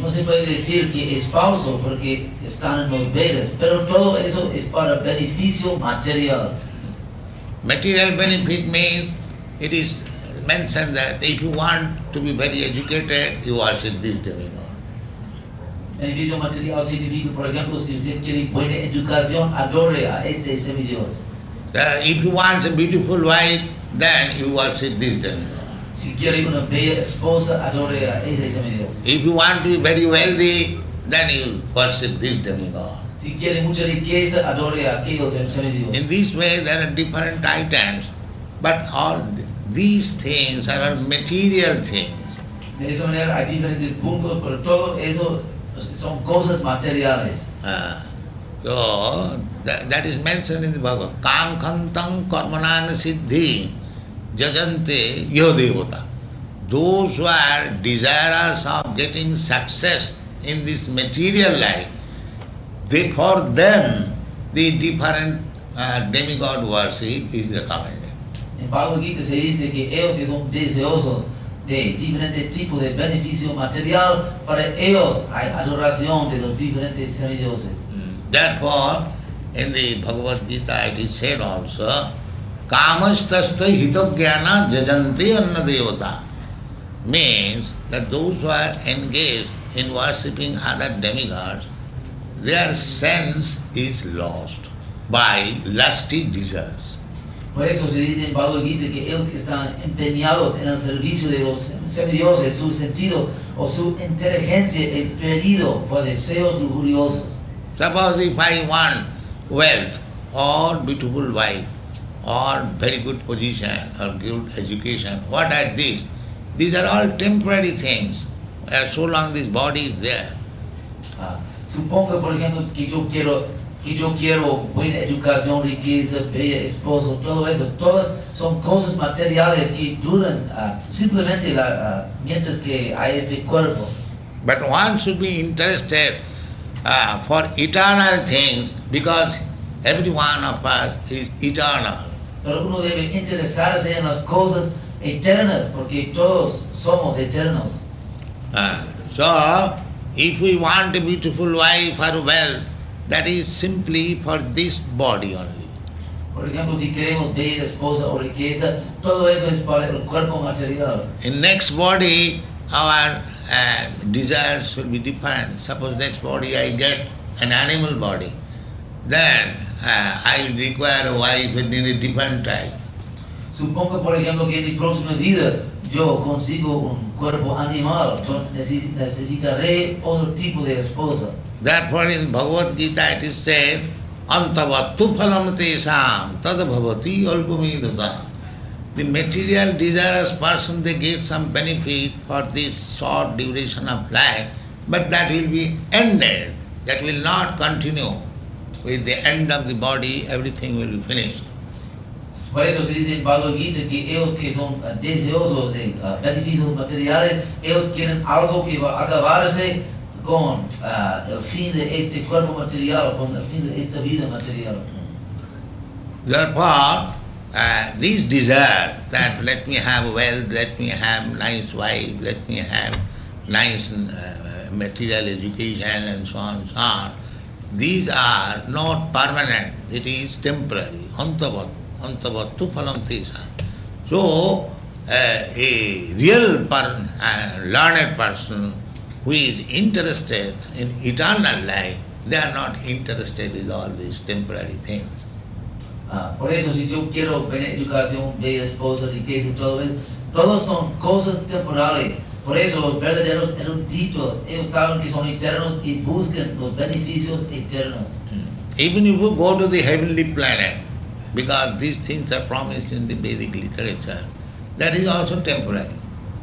No se puede decir que es falso porque están en los Vedas, pero todo eso es para beneficio material. Material benefit means it is mentioned that if you want to be very educated, you worship this demigod. Beneficio material significa, por ejemplo, si usted quiere buena educación, adore a este semidios. If you want a beautiful wife, then you worship this demigod. Si Si quiere una bella esposa, adore a ese semidios. If you want to be very wealthy, then you worship this demigod. Si quiere mucha riqueza, adore a aquellos semidios. In this way, there are different items, but all these things are all material things. De esa manera hay diferentes puntos, pero todo eso son cosas materiales. So that is mentioned in the Bhagavad. Kam khantam karmanang siddhi jajante yodevata. Those who are desirous of getting success in this material life, for them the different demigod worship is recommended. En Bhagavad Gita se dice que ellos que son deseosos de diferentes tipos de beneficio material, para ellos hay adoración de los diferentes semidioses. Therefore, in the Bhagavad Gita it is said also, Kamastasta hitogyana jajanti anna devata. Means that those who are engaged in worshipping other demigods, their sense is lost by lusty desires. Por eso se dice en Bhagavad Gita que ellos que están empeñados en el servicio de los semidioses, su sentido o su inteligencia es perdido por deseos lujuriosos. Suppose if I want wealth or beautiful wife or very good position or good education, what are these? These are all temporary things. So long this body is there. Suponga, por ejemplo, que yo quiero buena educación, riqueza, bella esposo, todo eso, todas son cosas materiales que duran simplemente mientras que hay este cuerpo. But one should be interested for eternal things, because every one of us is eternal. Pero uno debe interesarse en las cosas eternas, porque todos somos eternos. So, if we want a beautiful wife or wealth, that is simply for this body only. Por ejemplo, si queremos bella esposa o riqueza, todo eso es para el cuerpo material. In next body, our desires will be different. Suppose next body I get an animal body, then I will require a wife in a different type. Suponga, por ejemplo, que en mi próxima vida yo consigo un cuerpo animal, necesitaré otro tipo de esposa. Therefore in Bhagavad Gita it is said, Antavattu phalam tesam tad bhavati alpamidasa. The material desirous person, they get some benefit for this short duration of life, but that will be ended. That will not continue. With the end of the body, everything will be finished. Por eso se dice en Bhagavad Gita que ellos que son deseosos de beneficios materiales, ellos quieren algo que va a acabarse con el fin de este cuerpo material, con el fin de esta vida material. Therefore, these desires that let me have wealth, let me have nice wife, let me have nice material education and so on, these are not permanent, it is temporary. Antavattu phalam tesam. So, a real learned person who is interested in eternal life, they are not interested with all these temporary things. Por eso, si yo quiero buena educación, bella esposa, riqueza y todo eso, todos son cosas temporales. Por eso los verdaderos eruditos, ellos saben que son eternos y buscan los beneficios eternos. Even if you go to the heavenly planet, because these things are promised in the Vedic literature, that is also temporary.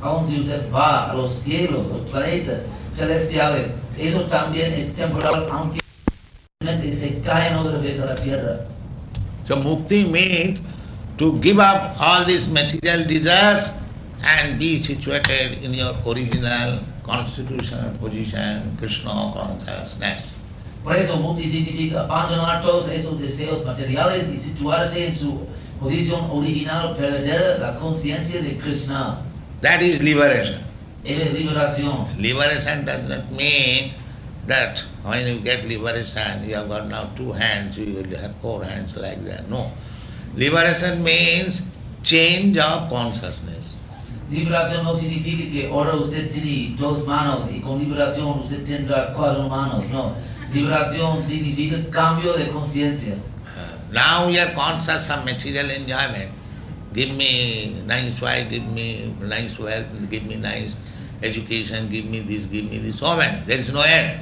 Aun si usted va a los cielos, los planetas celestiales, eso también es temporal, aunque se caen otra vez a la tierra. So mukti means to give up all these material desires and be situated in your original constitutional position, Krishna consciousness. Por eso mukti significa abandonar todos esos deseos materiales y situarse en su posición original, verdadera, la conciencia de Krishna. That is liberation. Es liberación. Liberation does not mean that when you get liberation, you have got now 2 hands, you will have 4 hands like that. No. Liberation means change of consciousness. Liberación no significa que ahora usted tiene 2 manos y con liberación usted tendrá 4 manos. No. Liberación significa cambio de conciencia. Now we are conscious of material enjoyment. Give me nice wife, give me nice wealth, give me nice education, give me this, so many. There is no end.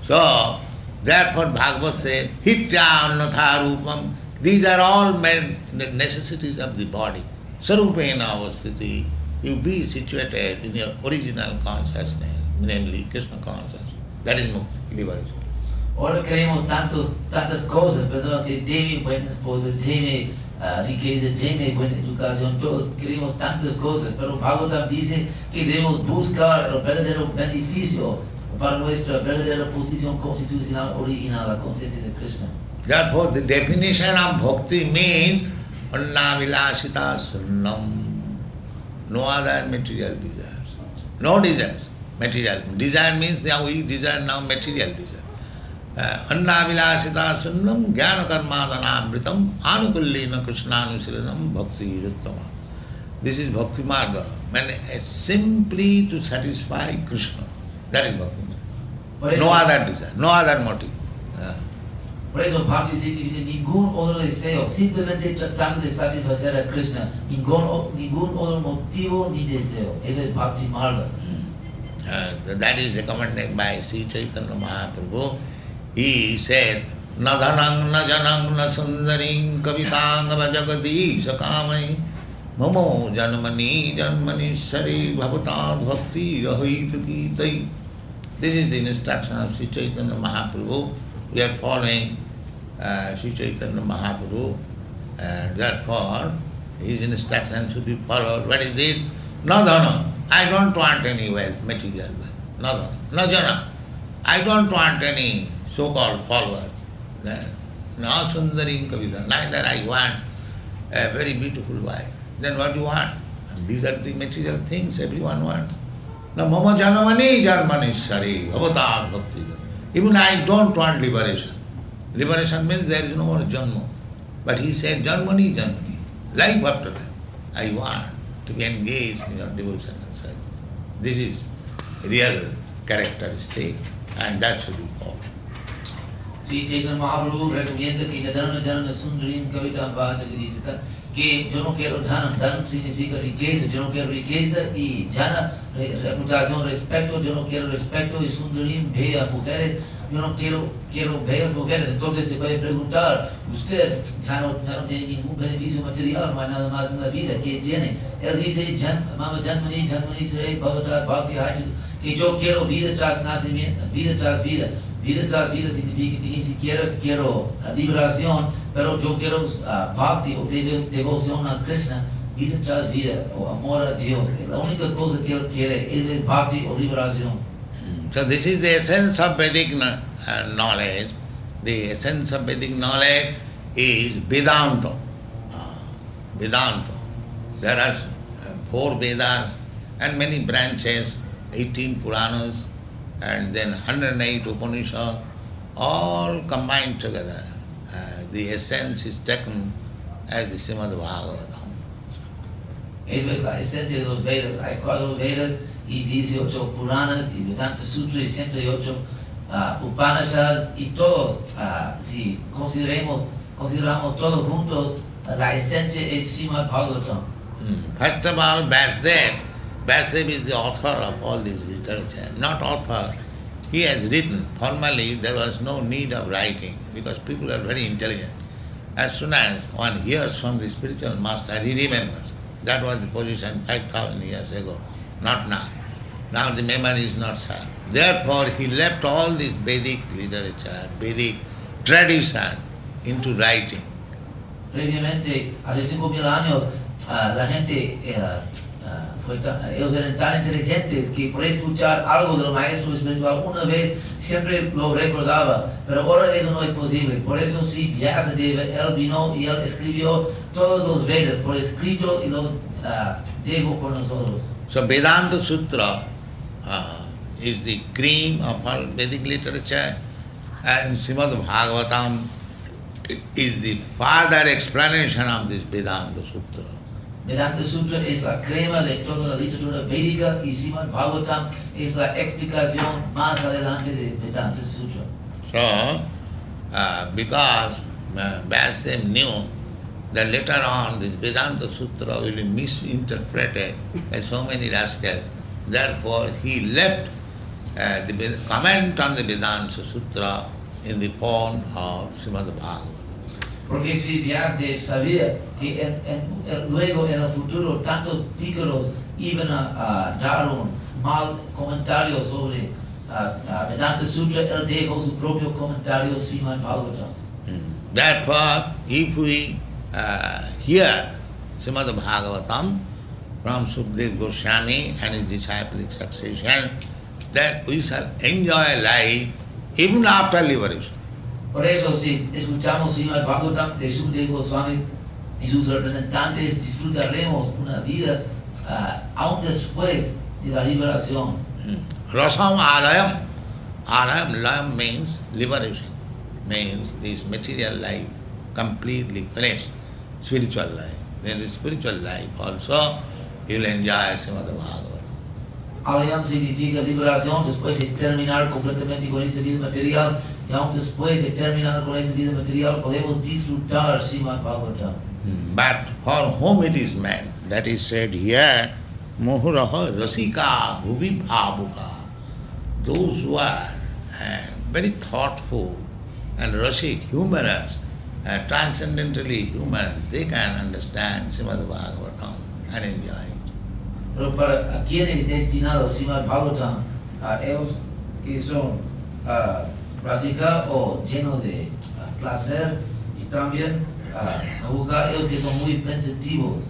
So, therefore Bhagavad says, Hitya annatha rupam. These are all necessities of the body. Sarupena avasthiti. You be situated in your original consciousness, namely Krishna consciousness. That is mukti, liberation. Ahora queremos tantas cosas, ¿verdad? Que deme buena esposa, deme riqueza, deme buena educación, todos queremos tantas cosas, pero Bhagavatam dice que debemos buscar el verdadero beneficio para nuestra verdadera posición constitucional original, la conciencia de Krishna. Therefore, the definition of bhakti means anna vilasita sunnam. No other material desires. No desires. Material. Desire means that we desire now material desire. Anna vilasita sunnam jnana karmadana vritam anukullina krishnanushilanam bhakti ruttama. This is bhakti marga. Simply to satisfy Krishna. That is bhakti marga. No other desire, no other motive. Por eso Bhakti dice que ningún otro deseo, simplemente tratando de satisfacer a Krishna, ningún otro motivo ni deseo. Eso es Bhakti Marga. That is recommended by Sri Chaitanya Mahaprabhu. He says, Na dhanang, na janang, na sundaring, kavitang, vajagati, sakamai, mamo janmani, janmani, sari, bhavatad, bhakti, rahituki, tai. This is the instruction of Sri Chaitanya Mahaprabhu. We are following Sri Chaitanya Mahaprabhu, and therefore his instruction should be followed. What is this? No dhana. I don't want any wealth, material wealth. No dhana. No jana. I don't want any so-called followers. No sundaring kavita. Neither I want a very beautiful wife. Then what do you want? And these are the material things everyone wants. No mama janamani janmani sari bhavatat bhakti. Even I don't want liberation. Liberation means there is no more janma. But he said, janmani, janmani. Life after that. I want to be engaged in your devotion and service. This is real characteristic, and that should be followed. Sri Chaitanya Mahaprabhu recomienda que la dana jana sundarim kavita vajagadi que yo no quiero dhana, dhana significa riqueza, yo no quiero riqueza y jana, reputación, respeto, yo no quiero respeto y sundarim, bellas mujeres, yo no quiero bellas mujeres. Entonces se puede preguntar, usted ya no tiene ningún beneficio material, no hay nada más en la vida, ¿qué tiene? Él dice, mama janmani, janmani sare bhavata bhakti haju, que yo quiero vida tras nacimiento, vida tras vida. Vida tras vida significa que ni siquiera quiero liberación, pero yo quiero bhakti o devoción a Krishna, vida tras vida, o amor a Dios. La única cosa que él quiere es bhakti o liberación. So this is the essence of Vedic knowledge. The essence of Vedic knowledge is Vedanta. Vedanta. There are 4 Vedas and many branches, 18 Puranas, and then 108 Upanishads, all combined together. The essence is taken as the Srimad Bhagavatam. Eso es la esencia de los Vedas. Hay 4 Vedas y 18 Puranas y Vedanta Sutra y 108 Upanishads y todo. Si consideramos todos juntos, la esencia es Srimad Bhagavatam. First of all, Vasudev. Vasudev is the author of all this literature, not author. He has written. Formally, there was no need of writing because people are very intelligent. As soon as one hears from the spiritual master, he remembers. That was the position 5,000 years ago, not now. Now the memory is not sharp. Therefore, he left all this Vedic literature, Vedic tradition into writing. Previamente, hace 5,000 años, la gente ellos eran tan inteligentes que por escuchar algo del maestro espiritual una vez siempre lo recordaba, pero ahora eso no es posible. Por eso sí, Vyasadeva, él vino y él escribió todos los Vedas por escrito y lo dejó por nosotros. So Vedanta Sutra is the cream of all Vedic literature, and Srimad Bhagavatam is the further explanation of this Vedanta Sutra. Vedanta Sutra es la crema de toda la literatura védica y Srimad Bhagavatam es la explicación más adelante de Vedanta Sutra. So, because Vyasadeva knew that later on this Vedanta Sutra will be misinterpreted by so many rascals. Therefore, he left the comment on the Vedanta Sutra in the form of Srimad Bhagavatam. Porque si Vyasdev sabía que luego en el futuro tantos pícaros iban a dar un mal comentario sobre Vedanta Sutra, él dejó su propio comentario Srimad Bhagavatam. Therefore, if we hear Srimad Bhagavatam from Sukadeva Goswami and his disciplic succession, then we shall enjoy life even after liberation. Por eso, si escuchamos Srimad Bhagavatam de Sukadeva Goswami y sus representantes, disfrutaremos una vida aún después de la liberación. Rasam alayam. Alayam, layam means liberation. Means this material life completely finished, spiritual life. Then the spiritual life also you will enjoy Srimad Bhagavatam. Alayam significa liberación, después de terminar completamente con esta vida material, y aún después de terminar con esta vida material podemos disfrutar Srimad Bhagavatam. But for whom it is meant, that is said here, Mohuraha Rasika Bhuvi Bhavuka. Those who are very thoughtful and rasik, humorous, transcendentally humorous, they can understand Srimad Bhagavatam and enjoy it. Pero para quienes es destinado Srimad Bhagavatam, a ellos que son rásicos o llenos de placer y también a buscar ellos que son muy pensativos.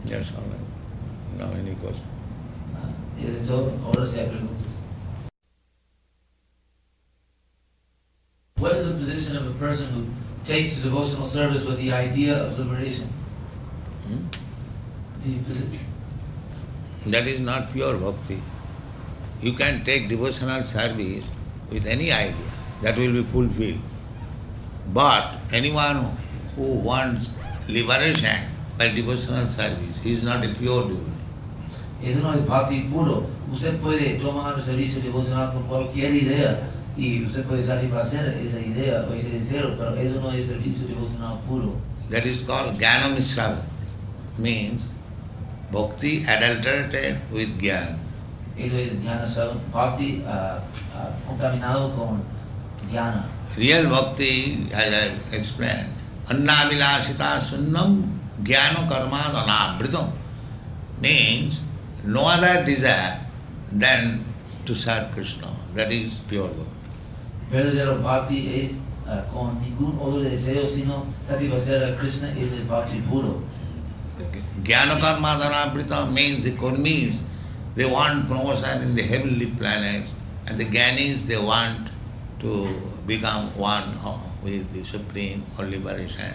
Yes, all right. Now any question? Y de hecho, ahora se hay preguntas. What is the position of a person who takes to devotional service with the idea of liberation? That is not pure bhakti. You can take devotional service with any idea, that will be fulfilled. But anyone who wants liberation by devotional service, he is not a pure devotee. Eso no es bhakti puro. Usted puede tomar servicio devocional con cualquier idea y usted puede satisfacer esa idea o ese deseo, pero eso no es servicio devocional puro. That is called Jnana Mishra Bhakti. Means bhakti adulterated with jnana. Eso es jnana, bhakti contaminado con jnana. Real bhakti, as I explained, annavilasita sunnam jnana karma anavritam, means no other desire than to serve Krishna. That is pure bhakti. Verdadero bhakti es con ningún otro deseo sino satisfacer a Krishna, es el bhakti puro. Jnana karma anavritam means the karmis, they want promotion in the heavenly planets, and the jnanis, they want to become one with the Supreme or liberation.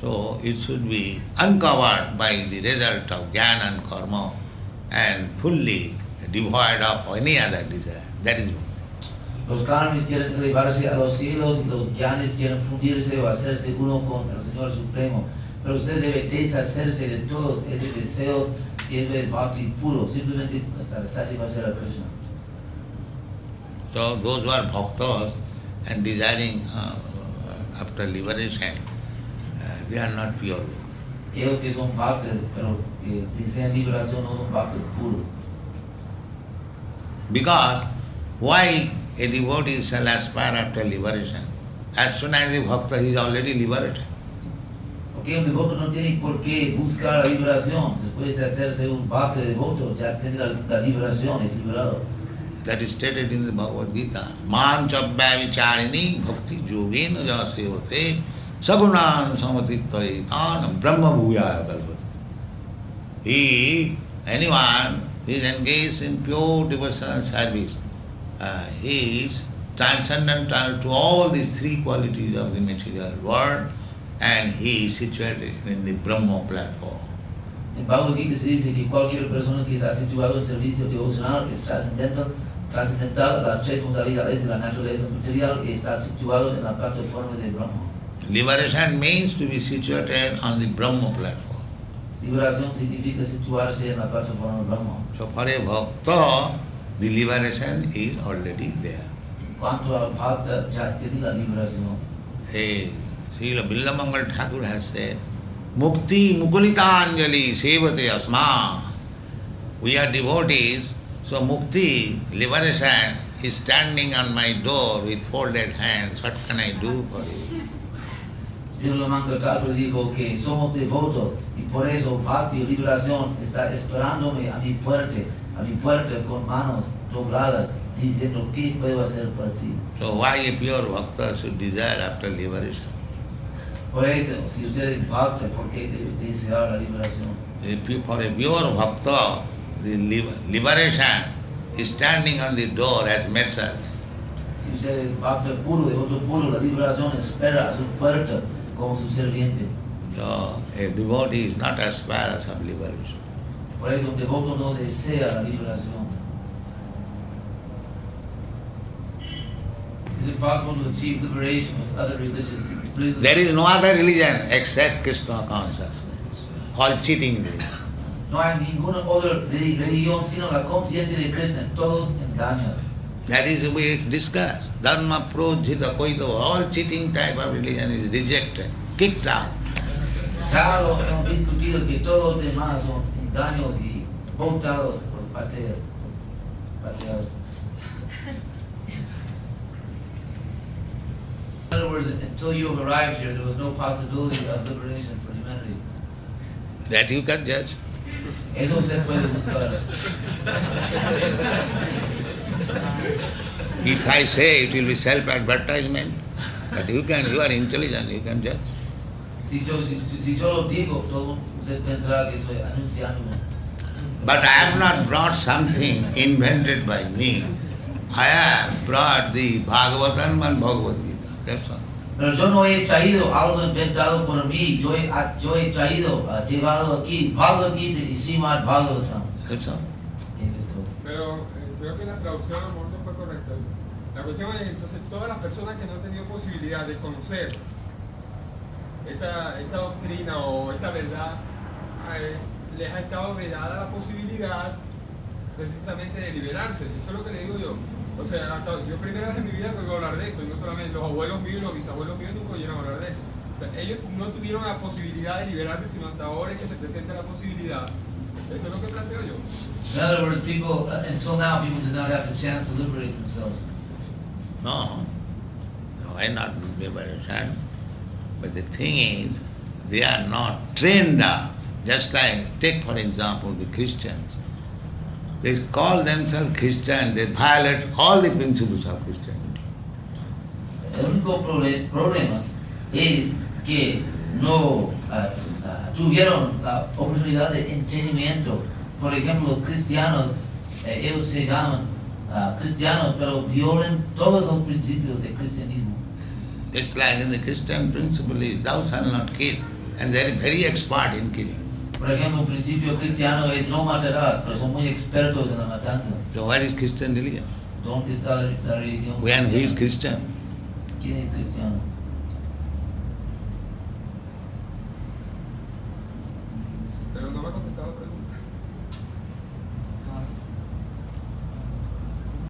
So it should be uncovered by the result of jnana and karma and fully devoid of any other desire. That is bhakti. Los karmis quieren elevarse a los cielos y los jnanis quieren fundirse o hacerse uno con el Señor Supremo. Pero usted debe deshacerse de todo ese deseo y es el bhakti puro, simplemente hasta satisfacer a Krishna. So those who are bhaktas and desiring after liberation, they are not pure. Ellos que son bhaktas, pero que desean liberación no son bhaktas puros. Because why a devotee shall aspire after liberation? As soon as a bhakta he is already liberated. Porque un devoto no tiene por qué buscar la liberación. Después de hacerse un bhakta devoto, ya tiene la liberación, es liberado. That is stated in the Bhagavad Gita. Manchabhya vicharini bhakti yogena jasevate sagunan samatitaitan brahma bhuyaya kalpati. Anyone who is engaged in pure devotional service, he is transcendental to all these three qualities of the material world, and he is situated in the Brahma platform. En Bhagavad Gita se dice que cualquier persona que está situado en servicio devocional es trascendental a las tres modalidades de la naturaleza material y está situado en la plataforma de Brahma. Liberation means to be situated on the Brahma platform. Liberación significa situarse en la plataforma de Brahma. So for a bhakta, the liberation is already there. En cuanto al bhakta, ya tiene la liberación. A Srila Billamangal Thakur has said, Mukti Mukulitanjali Sevate Asma. We are devotees, so Mukti, liberation, is standing on my door with folded hands. What can I do for you? Srila Mangal dijo que somos devotos y por eso Bhakti, liberación, está esperándome a mi puerta con manos dobladas, diciendo qué puedo hacer por ti. So why a pure bhakta should desire after liberation? Por eso, si usted es bhakta, ¿por qué debe desear la liberación? For a pure bhakta, the liberation is standing on the door as merchant. Si usted es bhakta puro, devoto puro, la liberación espera a su puerta como su serviente. So a devotee is not aspirous of liberation. Por eso un devoto no desea la liberación. Is it possible to achieve liberation with other religions? There is no other religion except Krishna consciousness. All cheating religion. No hay ninguna otra religión sino la conciencia de Krishna, todos engañan. That is we discuss. Dharma projita koito, all cheating type of religion is rejected, kicked out. Claro, hemos discutido que todos los demás son engaños y votados por pateados. In other words, until you have arrived here, there was no possibility of liberation for humanity. That you can judge. Eso usted puede buscar. If I say it will be self-advertisement, but you are intelligent, you can judge. Si yo lo digo, todo usted pensará que estoy anunciándome. But I have not brought something invented by me. I have brought the Bhagavatam and Bhagavad Gita. That's all. Pero yo no he traído algo inventado por mí, yo he traído, llevado aquí Bhagavad Gita y Srimad Bhagavatam. That's all. Pero creo que la traducción a lo mejor no fue correcta. La cuestión es, entonces, todas las personas que no han tenido posibilidad de conocer esta doctrina o esta verdad, les ha estado vedada la posibilidad precisamente de liberarse. Eso es lo que le digo yo. O sea, yo primera vez en mi vida que oigo hablar de esto, y no solamente los abuelos míos y los bisabuelos míos nunca oyeron hablar de esto. O sea, ellos no tuvieron la posibilidad de liberarse, sino hasta ahora es que se presenta la posibilidad. Eso es lo que planteo yo. In other words, people, until now, people did not have the chance to liberate themselves. No, why not liberation? But the thing is, they are not trained up. Just like, take for example the Christians. They call themselves Christian, they violate all the principles of Christianity. El único problema es que no tuvieron la oportunidad de entendimiento. Por ejemplo, los cristianos, ellos se llaman cristianos, pero violan todos los principios del cristianismo. Just like in the Christian principle is, thou shalt not kill, and they are very expert in killing. Por ejemplo, el principio cristiano es no matarás, pero son muy expertos en la matanza. So where is Christian religion? ¿Dónde está la religión? When who is Christian? ¿Quién es cristiano?